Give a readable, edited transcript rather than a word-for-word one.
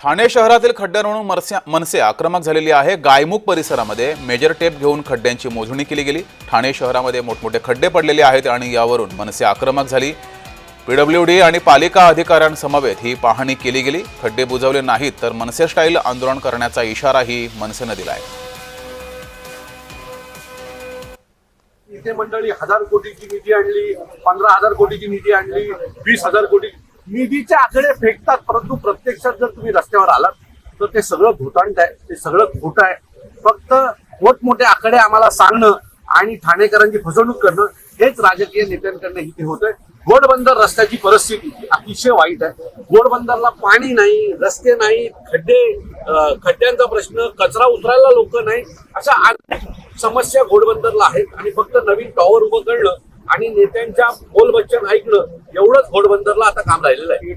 ठाणे शहरातील खड्ड्यांवरून मनसे आक्रमक झालेली आहे। गायमुख परिसरामध्ये मेजर टेप घेऊन खड्ड्यांची मोजणी केली गेली। ठाणे शहरामध्ये मोठमोठे खड्डे पडलेले आहेत आणि यावरून मनसे आक्रमक झाली। पीडब्ल्यूडी आणि पालिका अधिकाऱ्यांसमवेत ही पाहणी केली गेली। खड्डे बुजवले नाहीत तर मनसे स्टाईल आंदोलन करण्याचा इशाराही मनसेने दिला आहे। इथे मंडळी 1000 कोटीची निधी आणली, 15,000 कोटीची निधी आणली, 20,000 कोटी निधीचे आकडे फेकतात, परंतु प्रत्यक्षात जर तुम्ही रस्त्यावर आलात तर ते सगळं भोतांड आहे, ते सगळं खोटं आहे। फक्त मोठमोठे आकडे आम्हाला सांगणं आणि ठाणेकरांची फसवणूक करणं हेच राजकीय नेत्यांकडनं इथे होतंय। घोडबंदर रस्त्याची परिस्थिती अतिशय वाईट आहे। घोडबंदरला पाणी नाही, रस्ते नाही, खड्ड्यांचा प्रश्न, कचरा उचलायला लोक नाही, अशा अनेक समस्या घोडबंदरला आहेत आणि फक्त नवीन टॉवर उभं करणं आणि नेत्यांच्या बोलबच्चन ऐकणं एवढंच घोडबंदरला आता काम राहिलेलं आहे।